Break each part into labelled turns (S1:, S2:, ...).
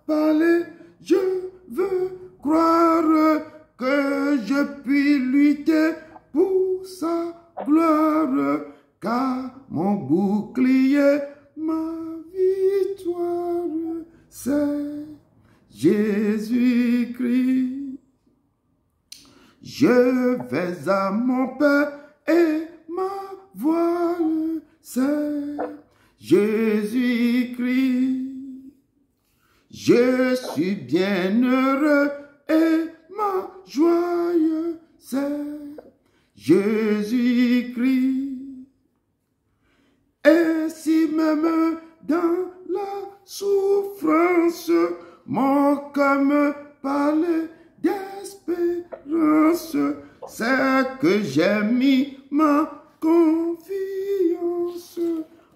S1: parler, je veux croire que je puis lutter pour sa gloire, car mon bouclier, ma victoire, c'est Jésus-Christ. Je vais à mon Père et ma voile, c'est Jésus-Christ. Je suis bien heureux et ma joie, c'est Jésus-Christ. Et si même dans la souffrance, mon cœur me parle d'espérance, c'est que j'ai mis ma confiance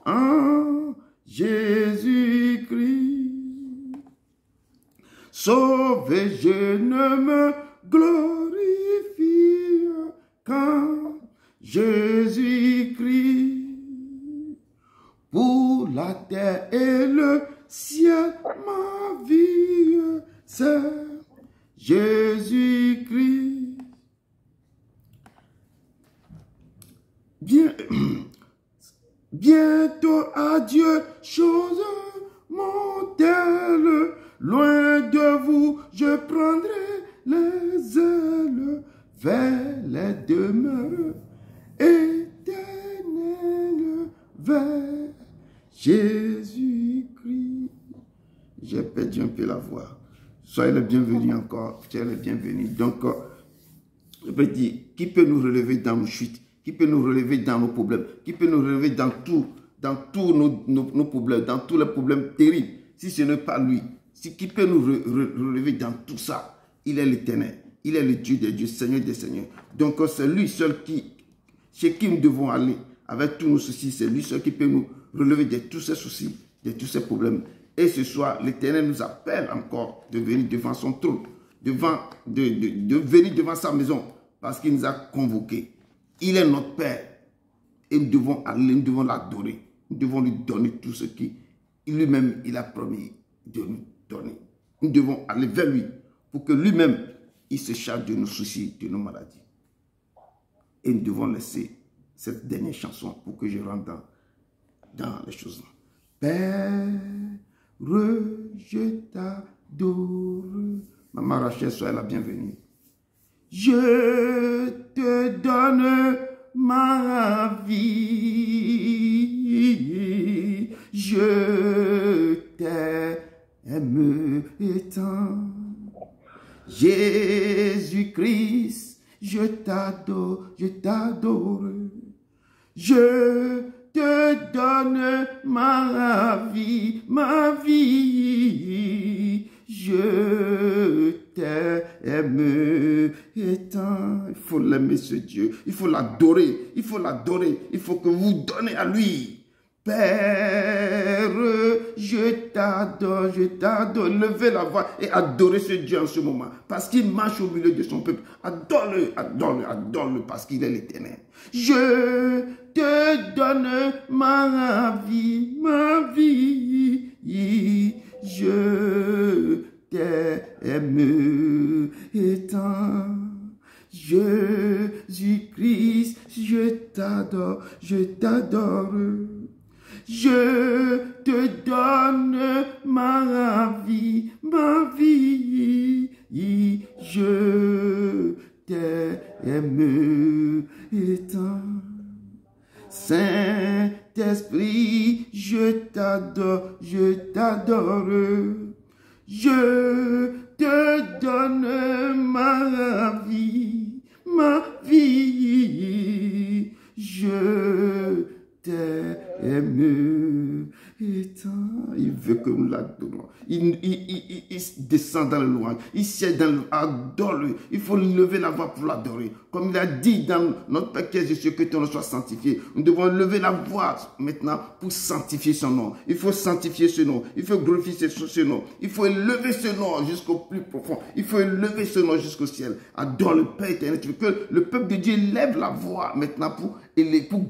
S1: en Jésus-Christ. Sauvé, je ne me glorifie qu'en Jésus-Christ. Pour la terre et le ciel, ma vie, c'est Jésus-Christ. Bientôt, adieu, choses mortelles. Loin de vous, je prendrai les ailes vers les demeures éternelles, vers Jésus-Christ. J'ai perdu un peu la voix. Soyez les bienvenus encore. Soyez les bienvenus. Donc, je peux dire, qui peut nous relever dans nos chutes? Qui peut nous relever dans nos problèmes? Qui peut nous relever dans tous nos problèmes, dans tous les problèmes terribles? Si ce n'est pas lui, qui peut nous relever dans tout ça? Il est l'Éternel. Il est le Dieu des dieux, Seigneur des seigneurs. Donc, c'est lui seul chez qui nous devons aller avec tous nos soucis. C'est lui seul qui peut nous relever de tous ces soucis, de tous ces problèmes. Et ce soir, l'Éternel nous appelle encore de venir devant son trône, de venir devant sa maison, parce qu'il nous a convoqués. Il est notre Père. Et nous devons aller, nous devons l'adorer. Nous devons lui donner tout ce qui lui-même il a promis de nous donner. Nous devons aller vers lui pour que lui-même il se charge de nos soucis, de nos maladies. Et nous devons laisser cette dernière chanson pour que je rentre dans les choses. Père, je t'adore. Maman Rachel, soyez la bienvenue. Je te donne ma vie. Je t'aime tant. Jésus-Christ, je t'adore, je t'adore. Je te donne ma vie, ma vie. Je t'aime tant. Il faut l'aimer ce Dieu. Il faut l'adorer. Il faut l'adorer. Il faut que vous donnez à lui. Père, je t'adore, je t'adore. Levez la voix et adorez ce Dieu en ce moment. Parce qu'il marche au milieu de son peuple. Adore-le, adore-le, adore-le parce qu'il est l'Éternel. Je te donne ma vie, ma vie. Je t'aime tant. Jésus-Christ, je t'adore, je t'adore. Je te donne ma vie, ma vie. Je t'aime tant. Saint-Esprit, je t'adore, je t'adore. Je te donne ma vie, ma vie. Je t'aime tant. Il veut que nous l'adorons. Il descend dans le louange. Il siège dans le... Adore-le. Il faut lever la voix pour l'adorer. Comme il a dit dans notre Père qui est Jésus, que ton nom soit sanctifié. Nous devons lever la voix maintenant pour sanctifier son nom. Il faut sanctifier ce nom. Il faut glorifier ce nom. Il faut élever ce nom jusqu'au plus profond. Il faut élever ce nom jusqu'au ciel. Adore le Père éternel. Tu veux que le peuple de Dieu lève la voix maintenant pour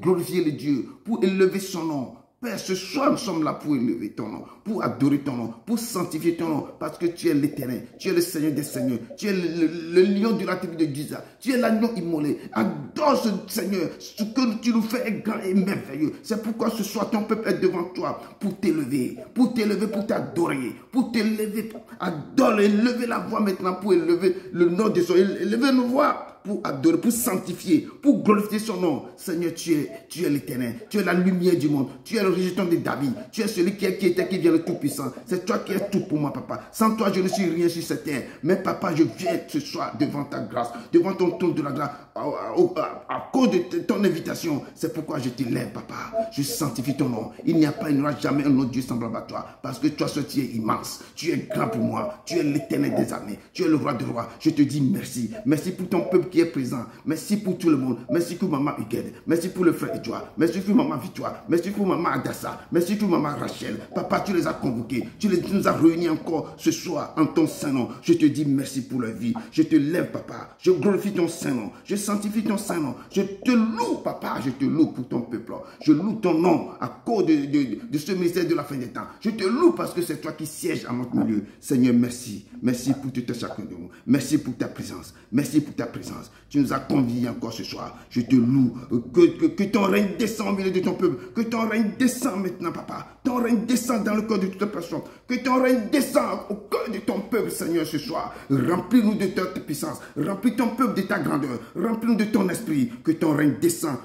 S1: glorifier le Dieu, pour élever son nom. Père, ce soir, nous sommes là pour élever ton nom, pour adorer ton nom, pour sanctifier ton nom, parce que tu es l'Éternel, tu es le Seigneur des Seigneurs, tu es le lion de la tribu de Juda, tu es l'agneau immolé. Adore ce Seigneur, ce que tu nous fais est grand et merveilleux. C'est pourquoi ce soir, ton peuple est devant toi pour t'élever, pour t'adorer, pour t'élever. Adore, élever la voix maintenant pour élever le nom de son, élever nos voix pour adorer, pour sanctifier, pour glorifier son nom. Seigneur, tu es l'Éternel, tu es la lumière du monde, tu es le rejeton de David, tu es celui qui était, qui vient le Tout-Puissant. C'est toi qui es tout pour moi, papa. Sans toi, je ne suis rien sur cette terre. Mais papa, je viens ce soir devant ta grâce, devant ton trône de la grâce, à cause de ton invitation. C'est pourquoi je t'élève, papa. Je sanctifie ton nom. Il n'y aura jamais un autre Dieu semblable à toi, parce que toi seul, tu es immense, tu es grand pour moi, tu es l'Éternel des armées, tu es le roi des rois. Je te dis merci. Merci pour ton peuple qui est présent. Merci pour tout le monde. Merci pour maman Huguette. Merci pour le frère Edouard. Merci pour maman Victoire. Merci pour maman Adassa. Merci pour maman Rachel. Papa, tu les as convoqués. Tu nous as réunis encore ce soir en ton saint nom. Je te dis merci pour leur vie. Je te lève, papa. Je glorifie ton saint nom. Je sanctifie ton saint nom. Je te loue, papa. Je te loue pour ton peuple. Je loue ton nom à cause de ce ministère de la fin des temps. Je te loue parce que c'est toi qui sièges à notre milieu. Seigneur, merci. Merci pour tout un chacun de nous. Merci pour ta présence. Merci pour ta présence. Tu nous as conviés encore ce soir. Je te loue. Que ton règne descende au milieu de ton peuple. Que ton règne descende maintenant, papa. Ton règne descende dans le cœur de toute personne. Que ton règne descende au cœur de ton peuple, Seigneur, ce soir. Remplis-nous de ta puissance. Remplis ton peuple de ta grandeur. Remplis-nous de ton esprit. Que ton règne descende.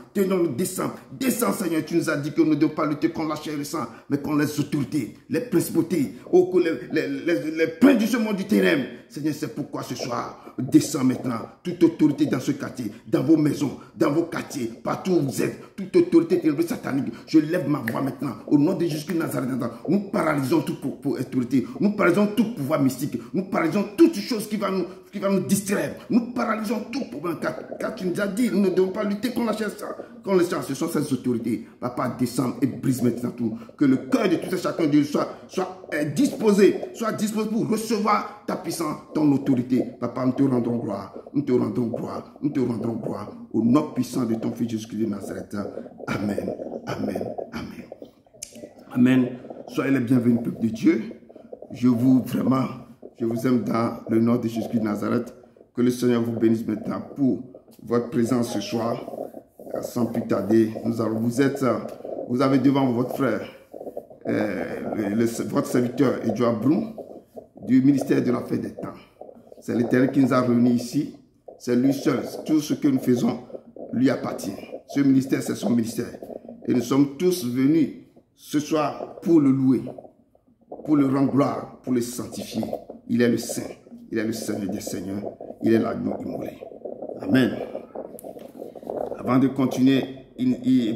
S1: Descend. Descend, Seigneur. Tu nous as dit que nous ne devons pas lutter contre la chair et le sang, mais contre les autorités, les principautés, les princes de ce monde du terrain. Seigneur, c'est pourquoi ce soir, descends maintenant. Toute autorité dans ce quartier, dans vos maisons, dans vos quartiers, partout où vous êtes, toute autorité satanique, je lève ma voix maintenant. Au nom de Jésus-Christ de Nazareth, nous paralysons toute autorité, nous paralysons tout pouvoir mystique, nous paralysons toute chose qui va nous distraire, nous paralysons tout pouvoir, car tu nous as dit, nous ne devons pas lutter contre la chair, contre les gens. Ce sont ces autorités. Papa, descend et brise maintenant tout. Que le cœur de tout un chacun de soit disposé pour recevoir ta puissance, ton autorité. Papa, nous te rendons gloire, nous te rendons gloire, nous te rendons gloire. Au nom puissant de ton Fils Jésus-Christ de Nazareth. Amen, amen, amen. Amen. Soyez les bienvenus, peuple de Dieu. Je vous aime dans le nom de Jésus-Christ de Nazareth. Que le Seigneur vous bénisse maintenant pour votre présence ce soir. Sans plus tarder, vous avez devant votre frère, votre serviteur Edouard Broum, du ministère de la fin des temps. C'est l'Éternel qui nous a réunis ici. C'est lui seul. Tout ce que nous faisons lui appartient. Ce ministère, c'est son ministère. Et nous sommes tous venus ce soir pour le louer, pour le rendre gloire, pour le sanctifier. Il est le Saint. Il est le Seigneur des Seigneurs. Il est l'agneau immolé. Amen. Avant de continuer,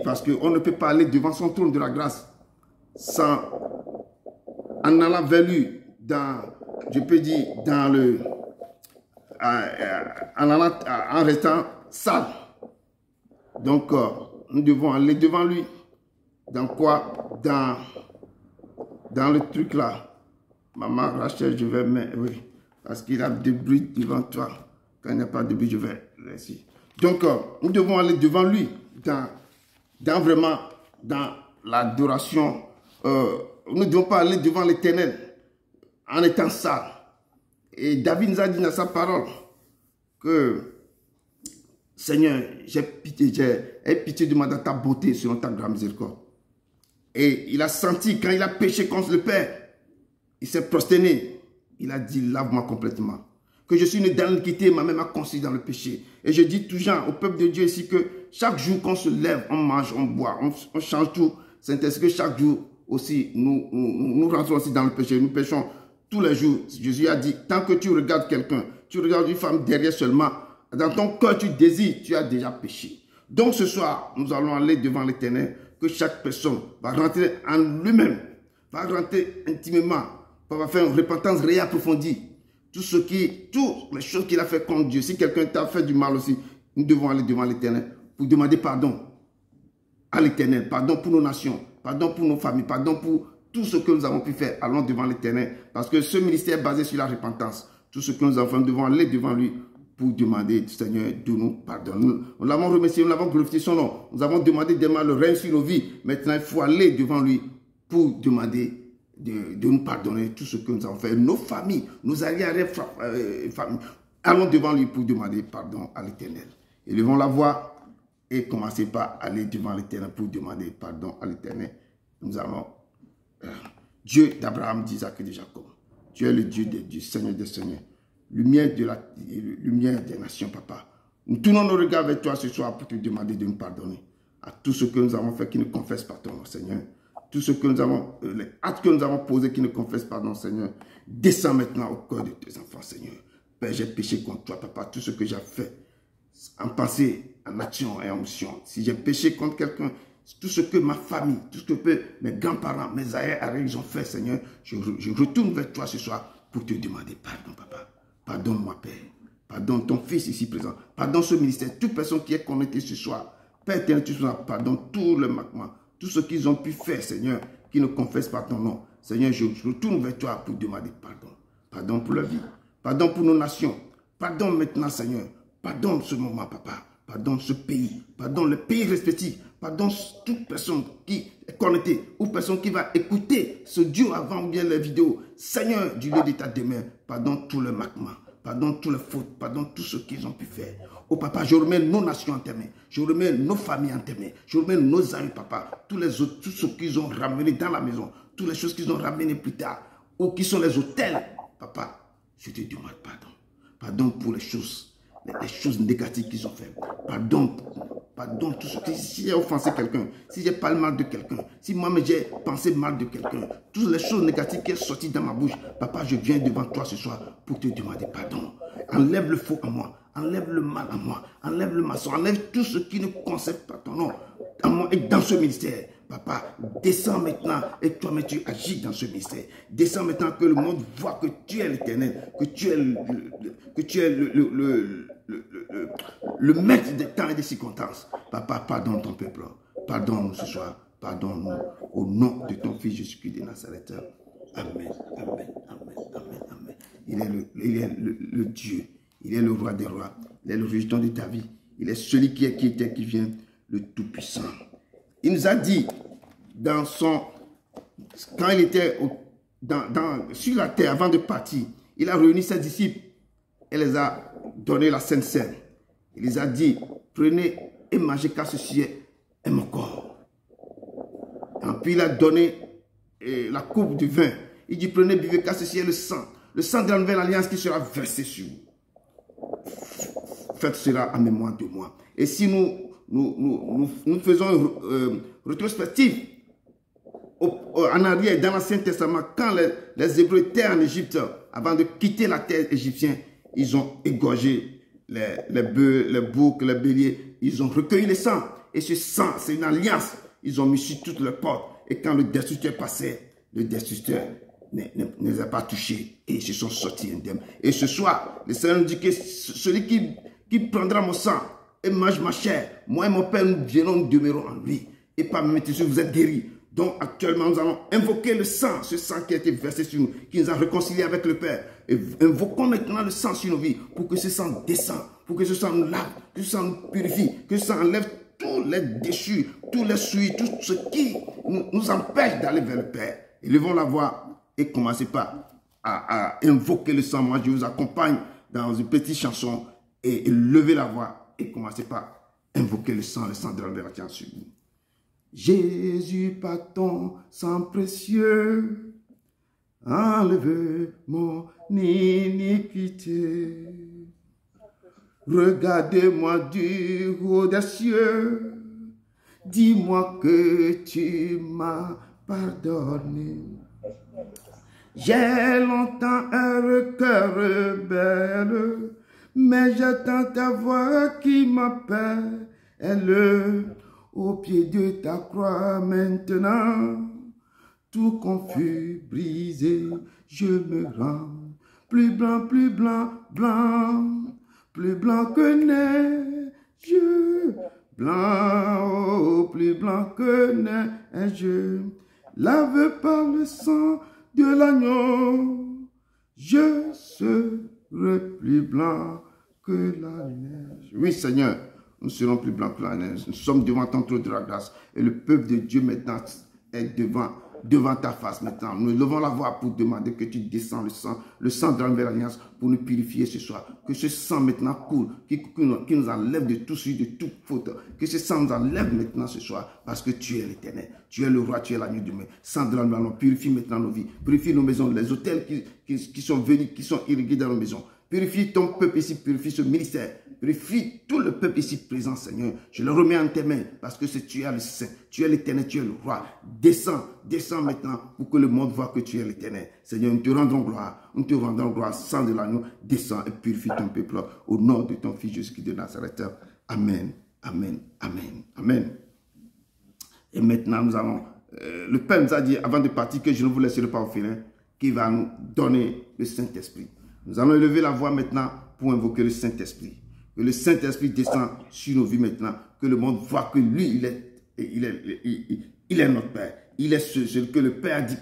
S1: parce qu'on ne peut pas aller devant son trône de la grâce sans, en allant vers lui, en restant sale. Donc, nous devons aller devant lui. Dans quoi? Dans le truc là. Maman Rachel, je vais mettre, oui, parce qu'il y a des bruits devant toi. Quand il n'y a pas de bruit, je vais laisser. Donc, nous devons aller devant lui, vraiment dans l'adoration. Nous ne devons pas aller devant l'Éternel en étant sale. Et David nous a dit dans sa parole que, Seigneur, j'ai pitié de moi dans ta beauté, selon ta grande miséricorde. Et il a senti, quand il a péché contre le Père, il s'est prosterné. Il a dit, lave-moi complètement. Que je suis né dans l'iniquité, ma mère m'a conçu dans le péché. Et je dis toujours au peuple de Dieu ici que chaque jour qu'on se lève, on mange, on boit, on change tout. C'est ainsi que chaque jour aussi, nous rentrons aussi dans le péché. Nous péchons tous les jours. Jésus a dit, tant que tu regardes quelqu'un, tu regardes une femme derrière seulement, dans ton cœur tu désires, tu as déjà péché. Donc ce soir, nous allons aller devant l'Éternel, que chaque personne va rentrer en lui-même, va rentrer intimement, va faire une repentance réelle approfondie. Toutes les choses qu'il a fait contre Dieu. Si quelqu'un t'a fait du mal aussi, nous devons aller devant l'Éternel pour demander pardon à l'Éternel. Pardon pour nos nations, pardon pour nos familles, pardon pour tout ce que nous avons pu faire. Allons devant l'Éternel. Parce que ce ministère est basé sur la repentance. Tout ce que nous avons fait, nous devons aller devant lui pour demander, Seigneur, de nous pardonner. Nous l'avons remercié, nous l'avons glorifié son nom. Nous avons demandé d'émaler le règne sur nos vies. Maintenant, il faut aller devant lui pour demander de nous pardonner tout ce que nous avons fait. Nos familles, nos arrière-familles, allons devant lui pour demander pardon à l'Éternel. Élevons la voix et commencez par aller devant l'Éternel pour demander pardon à l'Éternel. Nous allons... Dieu d'Abraham, d'Isaac et de Jacob. Tu es le Dieu des dieux, Seigneur des seigneurs. Lumière des nations, papa. Nous tournons nos regards vers toi ce soir pour te demander de nous pardonner à tout ce que nous avons fait qui ne confesse pas ton nom, Seigneur. Tout ce que nous avons, les actes que nous avons posés qui ne confessent pas ton Seigneur. Descends maintenant au cœur de tes enfants, Seigneur. Père, j'ai péché contre toi, papa. Tout ce que j'ai fait, en pensée, en action et en mission. Si j'ai péché contre quelqu'un, tout ce que ma famille, tout ce que mes grands-parents, mes arrière-arrière, ils ont fait, Seigneur, je retourne vers toi ce soir pour te demander pardon, papa. Pardonne-moi, Père. Pardonne ton fils ici présent. Pardonne ce ministère. Toute personne qui est connectée ce soir. Père éternel, tu sois pardonne tout le manquement. Tout ce qu'ils ont pu faire, Seigneur, qui ne confessent pas ton nom. Seigneur, je retourne vers toi pour demander pardon. Pardon pour la vie. Pardon pour nos nations. Pardon maintenant, Seigneur. Pardonne ce moment, papa. Pardonne ce pays. Pardonne le pays respectif. Pardonne toute personne qui est connectée ou personne qui va écouter ce Dieu avant ou bien les vidéos. Seigneur, du lieu de ta demeure, pardonne tout le manquement. Pardonne toutes les fautes. Pardonne tout ce qu'ils ont pu faire. Oh papa, je remets nos nations en tes mains. Je remets nos familles en tes mains. Je remets nos amis, papa. Tous les autres, tout ce qu'ils ont ramené dans la maison. Toutes les choses qu'ils ont ramenées plus tard. Ou qui sont les hôtels. Papa, je te demande pardon. Pardon pour les choses négatives qu'ils ont fait. Pardon tout ce que si j'ai offensé quelqu'un, si j'ai parlé mal de quelqu'un, si moi-même j'ai pensé mal de quelqu'un, toutes les choses négatives qui sont sorties dans ma bouche, papa, je viens devant toi ce soir pour te demander pardon. Enlève le faux en moi, enlève le mal en moi, enlève le maçon, enlève tout ce qui ne concerne pas ton nom en moi et dans ce ministère. Papa, descends maintenant et toi-même tu agis dans ce ministère. Descends maintenant que le monde voit que tu es l'Éternel, que tu es le maître des temps et des circonstances. Papa, pardonne ton peuple. Pardonne-nous ce soir. Pardonne-nous au nom de ton Fils Jésus-Christ de Nazareth. Amen, amen, amen, amen, amen. Il est le Dieu. Il est le roi des rois. Il est le régent de ta vie. Il est celui qui était, qui vient, le Tout-Puissant. Il nous a dit, quand il était sur la terre avant de partir, il a réuni ses disciples et les a donné la Sainte Seine. Il les a dit, prenez et mangez car ceci est mon corps. Et puis il a donné la coupe du vin. Il dit, prenez, buvez car ceci est le sang de la nouvelle alliance qui sera versé sur vous. Faites cela en mémoire de moi. Et si nous faisons rétrospective en arrière dans l'Ancien Testament, quand les Hébreux étaient en Égypte, avant de quitter la terre égyptienne, ils ont égorgé les bœufs, les boucs, les béliers. Ils ont recueilli le sang. Et ce sang, c'est une alliance. Ils ont mis sur toutes les portes. Et quand le destructeur passait, le destructeur ne les a pas touchés. Et ils se sont sortis indemnes. Et ce soir, le Seigneur nous dit que celui qui prendra mon sang et mange ma chair, moi et mon Père, nous viendrons, nous demeurons en lui. Et par mes tissus, vous êtes guéris. Donc actuellement, nous allons invoquer le sang, ce sang qui a été versé sur nous, qui nous a réconciliés avec le Père. Et invoquons maintenant le sang sur nos vies, pour que ce sang descende, pour que ce sang nous lave, que ce sang nous purifie, que ce sang enlève tous les déchus, tous les souilles, tout ce qui nous empêche d'aller vers le Père. Élevons la voix et commencez pas à invoquer le sang. Moi, je vous accompagne dans une petite chanson et levez la voix et commencez par invoquer le sang de la révélation sur vous. Jésus, par ton sang précieux, enlève mon iniquité. Regardez-moi du haut des cieux, dis-moi que tu m'as pardonné. J'ai longtemps un cœur rebelle, mais j'attends ta voix qui m'appelle. Au pied de ta croix maintenant, tout confus, brisé, je me rends. Plus blanc, blanc, plus blanc que neige, blanc, oh, plus blanc que neige, lavé par le sang de l'agneau, je serai plus blanc que la neige. Oui, Seigneur, nous serons plus blancs que la neige. Nous sommes devant ton trône de la grâce. Et le peuple de Dieu maintenant est devant ta face maintenant. Nous levons la voix pour demander que tu descends le sang de la nouvelle alliance pour nous purifier ce soir. Que ce sang maintenant coule, qui nous enlève de tout souci, de toute faute. Que ce sang nous enlève maintenant ce soir parce que tu es l'Éternel. Tu es le roi, tu es l'agneau du mai. Sang de la nouvelle alliance, purifie maintenant nos vies. Purifie nos maisons, les hôtels qui sont venus, qui sont irrigués dans nos maisons. Purifie ton peuple ici, purifie ce ministère. Purifie tout le peuple ici présent, Seigneur. Je le remets en tes mains parce que tu es le Saint, tu es l'Éternel, tu es le roi. Descends maintenant pour que le monde voit que tu es l'Éternel. Seigneur, nous te rendons gloire, sang de l'agneau. Descends et purifie ton peuple au nom de ton Fils Jésus-Christ de Nazareth. Amen, amen, amen, amen. Et maintenant, nous allons... le Père nous a dit, avant de partir, que je ne vous laisserai pas au final, qu'il va nous donner le Saint-Esprit. Nous allons élever la voix maintenant pour invoquer le Saint-Esprit. Que le Saint-Esprit descend sur nos vies maintenant. Que le monde voit que lui, il est notre Père. Il est celui que le Père a dit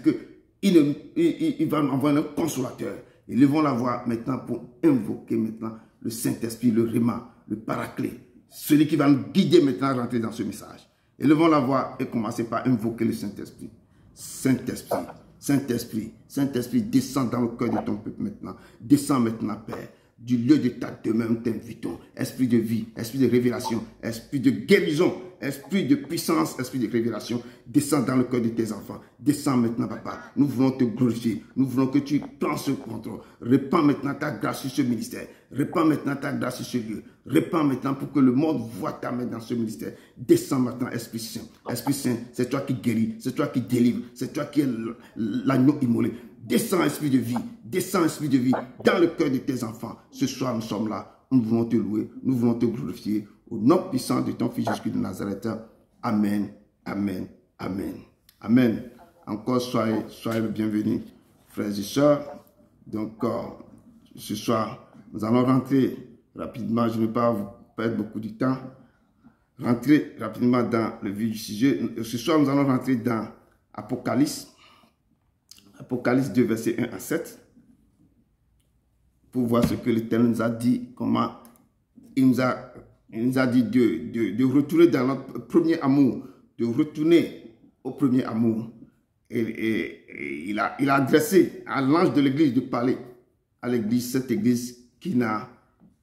S1: qu'il va nous envoyer un consolateur. Élevons la voix maintenant pour invoquer maintenant le Saint-Esprit, le Réma, le Paraclet. Celui qui va nous guider maintenant à rentrer dans ce message. Élevons la voix et commencez par invoquer le Saint-Esprit. Saint-Esprit. Saint-Esprit, Saint-Esprit, descends dans le cœur de ton peuple maintenant. Descends maintenant, Père. Du lieu de ta demeure, nous t'invitons. Esprit de vie, esprit de révélation, esprit de guérison, esprit de puissance, esprit de révélation. Descends dans le cœur de tes enfants. Descends maintenant, Papa. Nous voulons te glorifier. Nous voulons que tu prends ce contrôle. Répands maintenant ta grâce sur ce ministère. Répands maintenant ta grâce sur ce lieu. Répands maintenant pour que le monde voit ta main dans ce ministère. Descends maintenant, Esprit Saint. Esprit Saint, c'est toi qui guéris, c'est toi qui délivres, c'est toi qui es l'agneau immolé. Descends, Esprit de vie, descends, Esprit de vie, dans le cœur de tes enfants. Ce soir, nous sommes là. Nous voulons te louer, nous voulons te glorifier. Au nom puissant de ton Fils Jésus-Christ de Nazareth. Amen, amen, amen, amen. Encore soyez le bienvenu, frères et sœurs. Donc, ce soir, nous allons rentrer rapidement. Je ne vais pas vous perdre beaucoup de temps. Rentrer rapidement dans le vif du sujet. Ce soir, nous allons rentrer dans Apocalypse. Apocalypse 2, versets 1 à 7. Pour voir ce que l'Éternel nous a dit, comment il nous a dit de retourner dans notre premier amour, de retourner au premier amour. Et il a adressé à l'ange de l'église de parler à l'église, cette église qui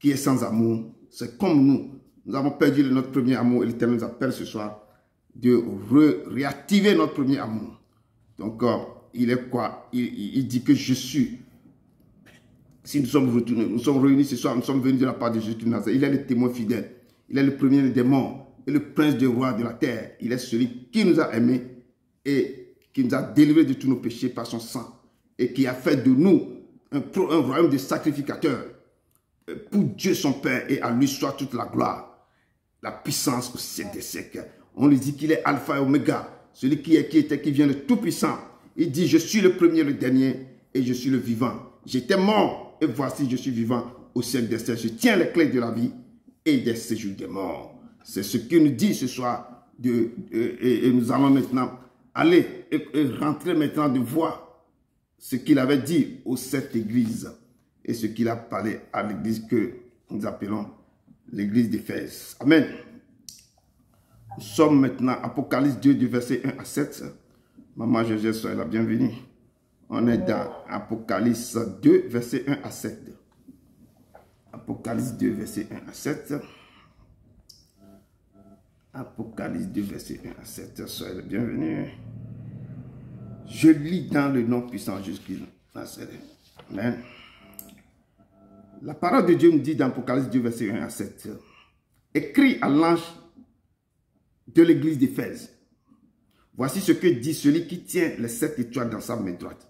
S1: est sans amour. C'est comme nous avons perdu notre premier amour et l'Éternel nous appelle ce soir de réactiver notre premier amour. Donc, il est quoi? Il dit que je suis. Si nous sommes retournés, nous sommes réunis ce soir, nous sommes venus de la part de Jésus de Nazareth. Il est le témoin fidèle. Il est le premier des morts et le prince des rois de la terre. Il est celui qui nous a aimés et qui nous a délivrés de tous nos péchés par son sang et qui a fait de nous un royaume de sacrificateurs pour Dieu son Père, et à lui soit toute la gloire, la puissance au siècle des siècles. On lui dit qu'il est Alpha et Oméga, celui qui était, qui vient, le Tout-Puissant. Il dit, je suis le premier, le dernier, et je suis le vivant. J'étais mort, et voici, je suis vivant au siècle des siècles. Je tiens les clés de la vie et des séjours des morts. C'est ce qu'il nous dit ce soir. Et nous allons maintenant aller et rentrer maintenant de voir ce qu'il avait dit aux 7 églises et ce qu'il a parlé à l'église que nous appelons l'église d'Éphèse. Amen. Nous sommes maintenant Apocalypse 2 du verset 1 à 7. Maman Joseph, soyez la bienvenue. On est dans Apocalypse 2, verset 1 à 7. Apocalypse 2, verset 1 à 7. Apocalypse 2, verset 1 à 7. Soyez le bienvenu. Je lis dans le nom puissant de Jésus-Christ. Amen. La parole de Dieu nous dit dans Apocalypse 2, verset 1 à 7. Écrit à l'ange de l'église d'Éphèse. Voici ce que dit celui qui tient les 7 étoiles dans sa main droite.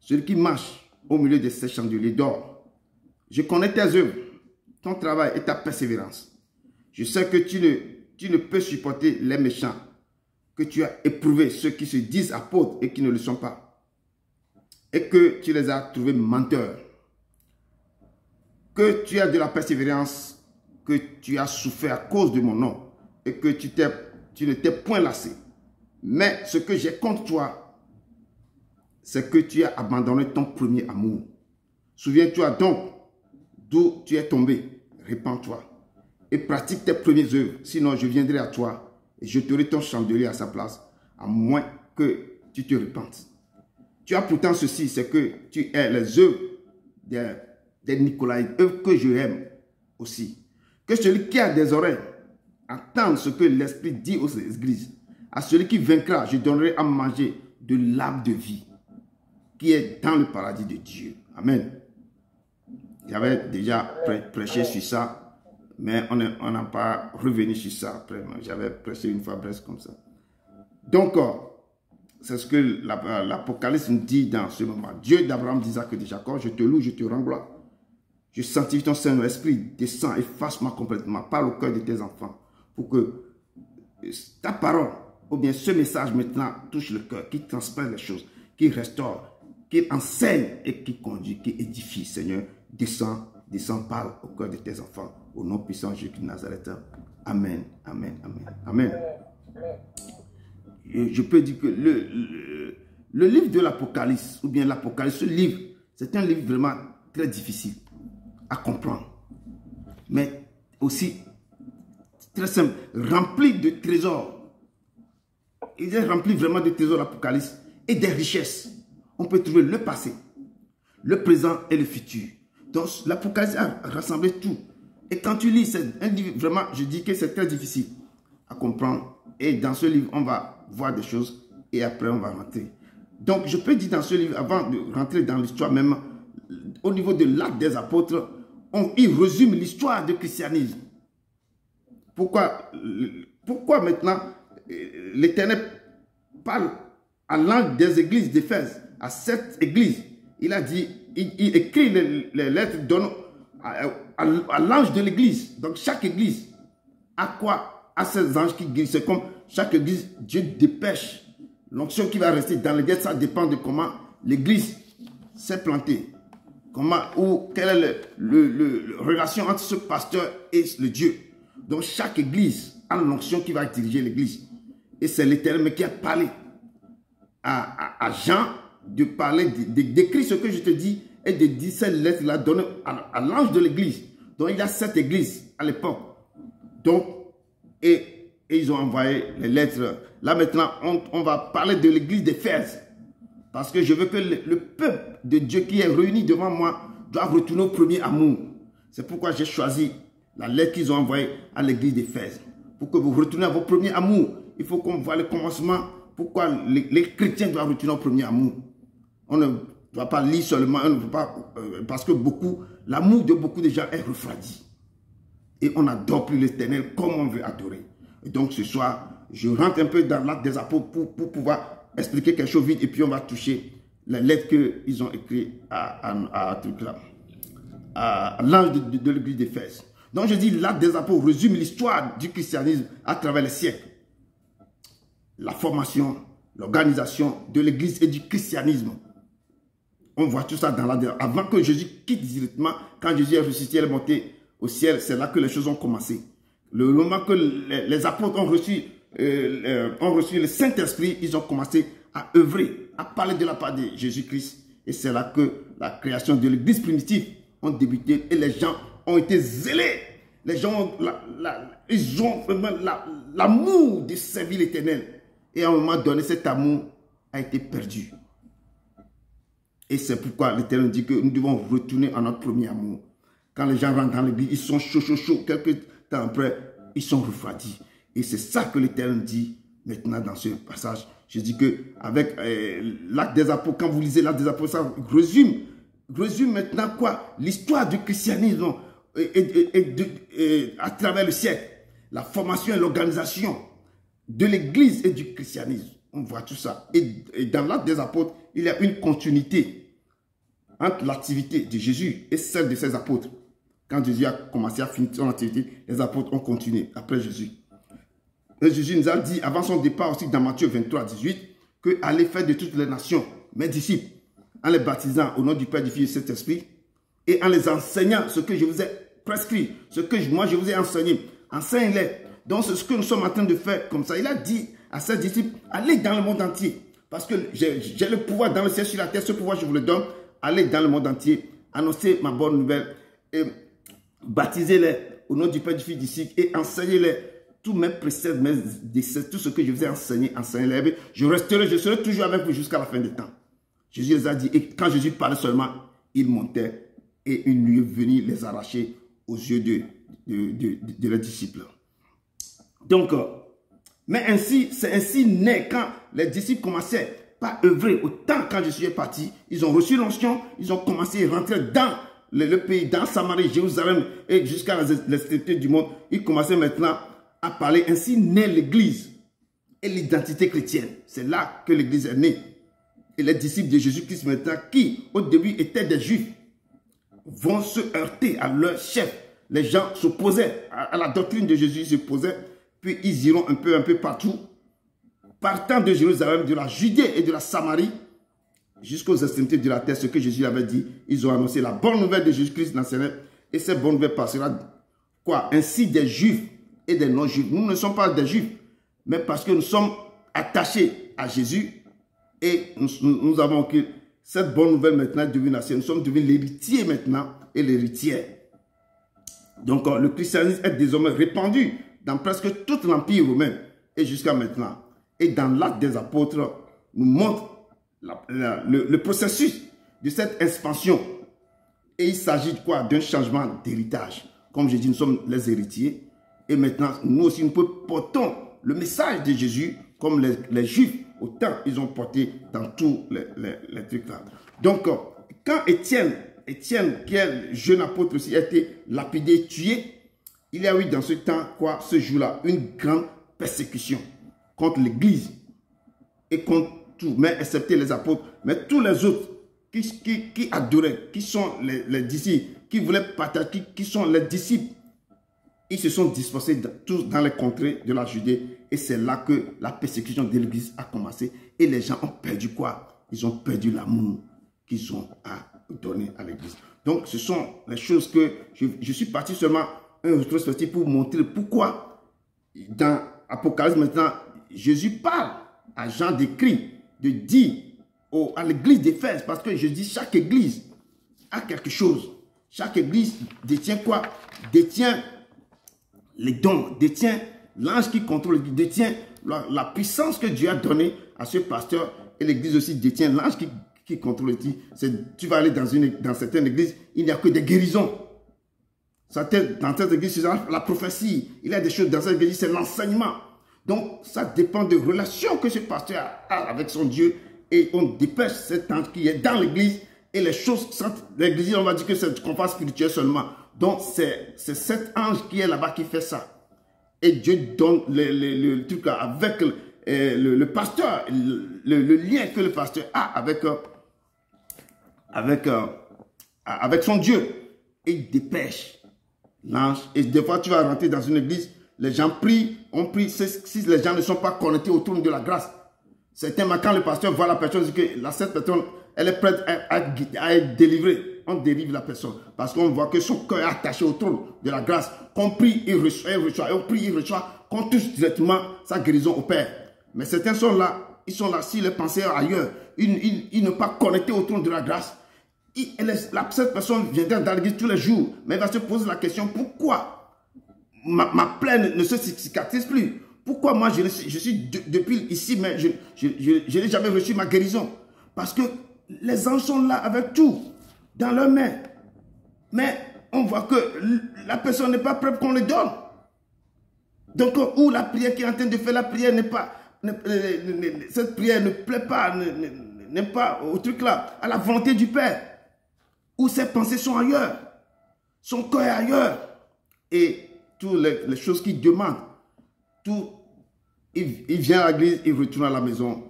S1: Celui qui marche au milieu de 7 chandeliers d'or. Je connais tes œuvres, ton travail et ta persévérance. Je sais que tu ne peux supporter les méchants, que tu as éprouvé ceux qui se disent apôtres et qui ne le sont pas, et que tu les as trouvés menteurs, que tu as de la persévérance, que tu as souffert à cause de mon nom, et que tu ne t'es point lassé. Mais ce que j'ai contre toi, c'est que tu as abandonné ton premier amour. Souviens-toi donc d'où tu es tombé. répands-toi et pratique tes premières œuvres. Sinon, je viendrai à toi et jeterai ton chandelier à sa place, à moins que tu te repentes. Tu as pourtant ceci, c'est que tu es les œuvres des Nicolaïtes, œuvres que je aime aussi. Que celui qui a des oreilles entende ce que l'Esprit dit aux églises. À celui qui vaincra, je donnerai à manger de l'arbre de vie qui est dans le paradis de Dieu. Amen. J'avais déjà prêché sur ça, mais on n'a pas revenu sur ça après. J'avais prêché une fois presque comme ça. Donc, c'est ce que l'Apocalypse nous dit dans ce moment. Dieu d'Abraham, d'Isaac et de Jacob, je te loue, je te rends gloire. Je sanctifie ton Saint-Esprit, descends et fasse-moi complètement, parle au cœur de tes enfants, pour que ta parole, ou bien ce message maintenant, touche le cœur, qui transprenne les choses, qui restaure, qui enseigne et qui conduit, qui édifie. Seigneur, descends, parle au cœur de tes enfants, au nom puissant de Jésus de Nazareth. Amen, amen, amen, amen. Et je peux dire que le livre de l'Apocalypse, ou bien l'Apocalypse, ce livre, c'est un livre vraiment très difficile à comprendre, mais aussi très simple, rempli de trésors. Il est rempli vraiment de trésors, l'Apocalypse, et des richesses. On peut trouver le passé, le présent et le futur. Donc l'Apocalypse a rassemblé tout. Et quand tu lis, c'est un livre vraiment, je dis que c'est très difficile à comprendre. Et dans ce livre, on va voir des choses et après on va rentrer. Donc je peux dire dans ce livre, avant de rentrer dans l'histoire même, au niveau de l'acte des apôtres, il résume l'histoire du christianisme. Pourquoi maintenant l'Éternel parle à l'ange des églises d'Éphèse, à cette église? Il a dit, il écrit les lettres à l'ange de l'église. Donc chaque église, à quoi? À ces anges qui guérissent. C'est comme chaque église, Dieu dépêche. L'onction qui va rester dans l'église, ça dépend de comment l'église s'est plantée. Quelle est la relation entre ce pasteur et le Dieu. Donc chaque église a l'onction qui va diriger l'église. Et c'est l'Éternel qui a parlé à Jean de parler, d'écrire ce que je te dis et de dire cette lettre-là donnée à l'ange de l'église. Donc il y a 7 églises à l'époque. Donc, et ils ont envoyé les lettres. Là maintenant, on va parler de l'église d'Éphèse. Parce que je veux que le peuple de Dieu qui est réuni devant moi doit retourner au premier amour. C'est pourquoi j'ai choisi la lettre qu'ils ont envoyée à l'église d'Éphèse. Pour que vous retournez à vos premiers amours. Il faut qu'on voit le commencement. Pourquoi les chrétiens doivent retourner au premier amour. On ne doit pas lire seulement, on ne peut pas, parce que l'amour de beaucoup de gens est refroidi. Et on n'adore plus l'Éternel comme on veut adorer. Et donc ce soir, je rentre un peu dans l'acte des apôtres pour pouvoir expliquer quelque chose vite et puis on va toucher les lettres qu'ils ont écrites à l'ange de l'église d'Éphèse. Donc je dis, l'acte des apôtres résume l'histoire du christianisme à travers les siècles. La formation, l'organisation de l'église et du christianisme. On voit tout ça dans la... Avant que Jésus quitte directement, quand Jésus est ressuscité, il est monté au ciel, c'est là que les choses ont commencé. Le moment que les apôtres ont reçu le Saint-Esprit, ils ont commencé à œuvrer, à parler de la part de Jésus-Christ. Et c'est là que la création de l'église primitive a débuté et les gens ont été zélés. Les gens, ils ont vraiment l'amour de servir l'Éternel. Et à un moment donné, cet amour a été perdu. Et c'est pourquoi l'Éternel dit que nous devons retourner à notre premier amour. Quand les gens rentrent dans l'église, ils sont chauds. Quelques temps après, ils sont refroidis. Et c'est ça que l'Éternel dit maintenant dans ce passage. Je dis que avec l'acte des apôtres, quand vous lisez l'acte des apôtres, ça résume maintenant quoi? L'histoire du christianisme à travers le siècle. La formation et l'organisation de l'église et du christianisme. On voit tout ça. Et dans l'acte des apôtres, il y a une continuité entre l'activité de Jésus et celle de ses apôtres. Quand Jésus a commencé à finir son activité, les apôtres ont continué après Jésus. Et Jésus nous a dit, avant son départ aussi dans Matthieu 23, 18, que allez faire de toutes les nations mes disciples, en les baptisant au nom du Père, du Fils et du Saint-Esprit, et en les enseignant ce que je vous ai prescrit, ce que moi je vous ai enseigné. Enseigne-les. Donc c'est ce que nous sommes en train de faire comme ça. Il a dit à ses disciples, allez dans le monde entier. Parce que j'ai le pouvoir dans le ciel, sur la terre, ce pouvoir je vous le donne. Allez dans le monde entier, annoncez ma bonne nouvelle. Et baptisez-les au nom du Père, du Fils, du Saint et enseignez-les tous mes préceptes, mes décès, tout ce que je vous ai enseigné, enseignez-les. Je serai toujours avec vous jusqu'à la fin des temps. Jésus les a dit, et quand Jésus parlait seulement, il montait et il lui est venu les arracher aux yeux de leurs disciples. Donc, mais ainsi, c'est ainsi né quand les disciples commençaient par œuvrer. Autant quand je suis parti, ils ont reçu l'onction, ils ont commencé à rentrer dans le pays, dans Samarie, Jérusalem et jusqu'à l'extrémité du monde. Ils commençaient maintenant à parler. Ainsi naît l'Église et l'identité chrétienne. C'est là que l'Église est née. Et les disciples de Jésus-Christ maintenant, qui au début étaient des Juifs, vont se heurter à leur chef. Les gens s'opposaient à la doctrine de Jésus, ils s'opposaient, puis ils iront un peu partout, partant de Jérusalem, de la Judée et de la Samarie, jusqu'aux extrémités de la terre, ce que Jésus avait dit. Ils ont annoncé la bonne nouvelle de Jésus-Christ Nazareth, et cette bonne nouvelle passera, quoi, ainsi des Juifs et des non-Juifs. Nous ne sommes pas des Juifs, mais parce que nous sommes attachés à Jésus, et nous avons que cette bonne nouvelle maintenant est devenue la sienne. Nous sommes devenus l'héritier maintenant et l'héritière. Donc le christianisme est désormais répandu dans presque tout l'Empire romain et jusqu'à maintenant. Et dans l'Acte des Apôtres, nous montre le processus de cette expansion. Et il s'agit de quoi? D'un changement d'héritage. Comme je dis, nous sommes les héritiers. Et maintenant, nous aussi, nous portons le message de Jésus comme les Juifs. Autant ils ont porté dans tous les trucs là. Donc, quand Étienne, qui est le jeune apôtre aussi, a été lapidé, tué, il y a eu dans ce temps, quoi, ce jour-là, une grande persécution contre l'Église et contre tout, mais excepté les apôtres, mais tous les autres qui adoraient, qui sont les disciples, qui voulaient partager, qui sont les disciples. Ils se sont dispersés tous dans les contrées de la Judée. Et c'est là que la persécution de l'Église a commencé. Et les gens ont perdu quoi? Ils ont perdu l'amour qu'ils ont à donner à l'Église. Donc, ce sont les choses que je suis parti seulement un rétrospectif pour montrer pourquoi dans Apocalypse maintenant, Jésus parle à Jean d'écrit, de dire à l'Église d'Éphèse, parce que je dis chaque Église a quelque chose. Chaque Église détient quoi? Détient les dons, détient l'ange qui contrôle, détient la puissance que Dieu a donnée à ce pasteur. Et l'église aussi détient l'ange qui contrôle. Tu vas aller dans certaines églises, il n'y a que des guérisons. Dans cette église, c'est la prophétie. Il y a des choses dans cette église, c'est l'enseignement. Donc, ça dépend de relations que ce pasteur a avec son Dieu. Et on dépêche cet ange qui est dans l'église. Et les choses, l'église, on va dire que c'est du compas spirituel seulement. Donc, c'est cet ange qui est là-bas qui fait ça. Et Dieu donne le truc là avec le pasteur, le lien que le pasteur a avec son Dieu. Et il dépêche l'ange. Et des fois, tu vas rentrer dans une église, les gens prient, on prie. Si les gens ne sont pas connectés au trône de la grâce, certains, quand le pasteur voit la personne, dit que cette personne, elle est prête à être délivrée. On dérive la personne. Parce qu'on voit que son cœur est attaché au trône de la grâce. Qu'on prie, il reçoit, et on prie, il reçoit. Qu'on touche directement sa guérison au Père. Mais certains sont là. Ils sont là. S'ils les pensaient ailleurs, ils ne sont pas connectés au trône de la grâce. Cette personne viendra dans l'église tous les jours. Mais elle va se poser la question, pourquoi ma plaie ne se cicatrise plus? Pourquoi moi je suis depuis ici, mais je n'ai jamais reçu ma guérison? Parce que les anges sont là avec tout dans leurs mains. Mais on voit que la personne n'est pas prête qu'on le donne. Donc, où la prière qui est en train de faire, la prière n'est pas... cette prière ne plaît pas, n'est pas au truc là, à la volonté du Père. Où ses pensées sont ailleurs. Son cœur est ailleurs. Et toutes les choses qu'il demande, il vient à l'église, il retourne à la maison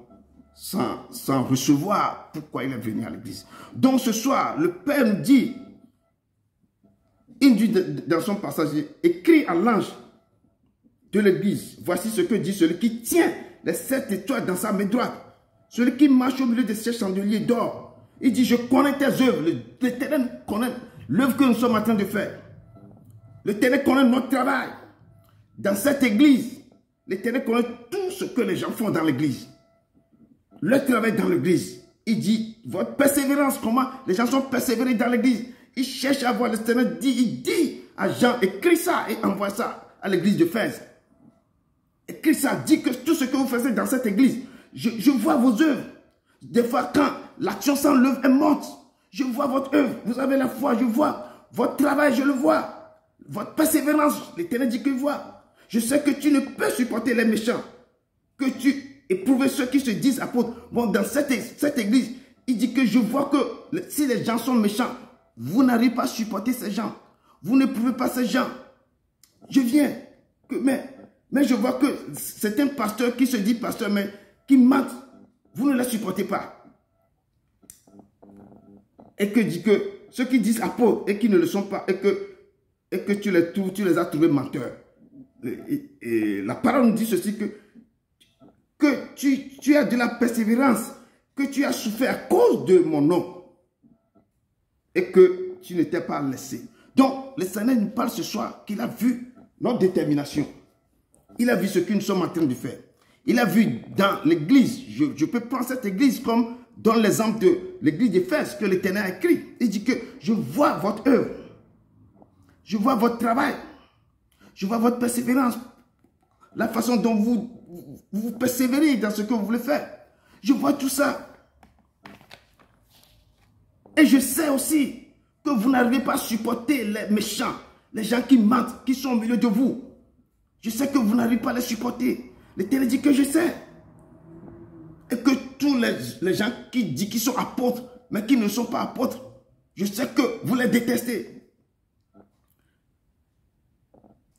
S1: sans recevoir pourquoi il est venu à l'église. Donc ce soir, le Père nous dit, il dit dans son passage, écrit à l'ange de l'église, voici ce que dit celui qui tient les 7 étoiles dans sa main droite, celui qui marche au milieu de ces chandeliers d'or. Il dit, je connais tes œuvres, l'Éternel connaît l'œuvre que nous sommes en train de faire. L'Éternel connaît notre travail. Dans cette église, l'Éternel connaît tout ce que les gens font dans l'église. Le travail dans l'église. Il dit, votre persévérance, comment les gens sont persévérés dans l'église. Ils cherchent à voir l'Éternel. Il dit à Jean, écris ça et envoie ça à l'église de Fès. Écris ça, dis que tout ce que vous faites dans cette église, je vois vos œuvres. Des fois, quand l'action sans l'œuvre est morte, je vois votre œuvre. Vous avez la foi, je vois. Votre travail, je le vois. Votre persévérance, l'Éternel dit que je vois. Je sais que tu ne peux supporter les méchants. Que tu éprouves ceux qui se disent apôtres. Bon, dans cette église, il dit que je vois que si les gens sont méchants, vous n'arrivez pas à supporter ces gens. Vous n'éprouvez pas ces gens. Je viens. Mais je vois que c'est un pasteur qui se dit pasteur, mais qui ment. Vous ne les supportez pas. Et que dit que ceux qui disent apôtres et qui ne le sont pas, et que tu les as trouvés menteurs. Et la parole nous dit ceci, que tu as de la persévérance, que tu as souffert à cause de mon nom, et que tu ne t'es pas laissé. Donc, le Seigneur nous parle ce soir qu'il a vu notre détermination. Il a vu ce que nous sommes en train de faire. Il a vu dans l'église, je peux prendre cette église comme dans l'exemple de l'église d'Éphèse que l'Éternel a écrit. Il dit que je vois votre œuvre, je vois votre travail, je vois votre persévérance, la façon dont vous persévérez dans ce que vous voulez faire. Je vois tout ça. Et je sais aussi que vous n'arrivez pas à supporter les méchants, les gens qui mentent, qui sont au milieu de vous. Je sais que vous n'arrivez pas à les supporter. L'Éternel dit que je sais. Et que tous les gens qui sont apôtres, mais qui ne sont pas apôtres, je sais que vous les détestez.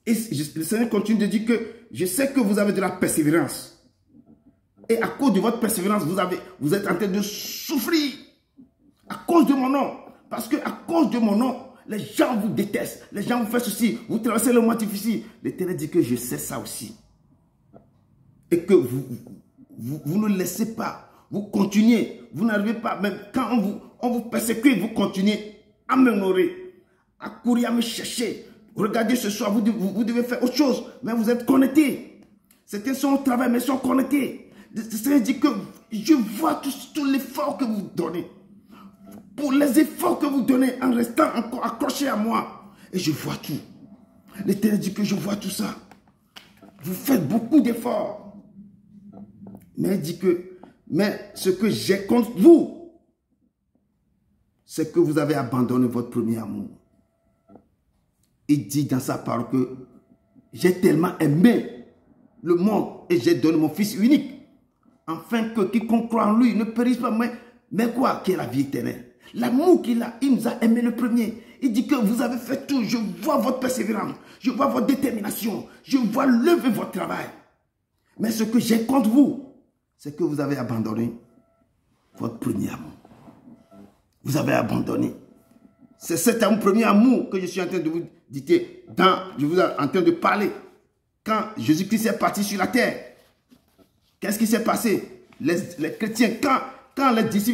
S1: Et le Seigneur continue de dire que je sais que vous avez de la persévérance. Et à cause de votre persévérance, vous êtes en train de souffrir. À cause de mon nom. Parce que à cause de mon nom, les gens vous détestent. Les gens vous font ceci. Vous traversez le moment difficile. L'Éternel dit que je sais ça aussi. Et que vous ne laissez pas. Vous continuez. Vous n'arrivez pas. Même quand on vous persécute, vous continuez à m'honorer. À courir, à me chercher. Regardez ce soir, vous devez faire autre chose. Mais vous êtes connectés. Certains sont au travail, mais sont connectés. Le Seigneur dit que je vois tout l'effort que vous donnez. Pour les efforts que vous donnez en restant encore accroché à moi. Et je vois tout. L'Éternel dit que je vois tout ça. Vous faites beaucoup d'efforts. Mais il dit que, mais ce que j'ai contre vous, c'est que vous avez abandonné votre premier amour. Il dit dans sa parole que j'ai tellement aimé le monde et j'ai donné mon Fils unique, afin que quiconque croit en lui ne périsse pas, mais quoi? Qui est la vie éternelle. L'amour qu'il a, il nous a aimé le premier. Il dit que vous avez fait tout. Je vois votre persévérance. Je vois votre détermination. Je vois l'œuvre de votre travail. Mais ce que j'ai contre vous, c'est que vous avez abandonné votre premier amour. Vous avez abandonné. C'est cet amour, premier amour que je suis en train de vous dire. Je vous suis en train de parler. Quand Jésus-Christ est parti sur la terre, qu'est-ce qui s'est passé? Les chrétiens, quand les disciples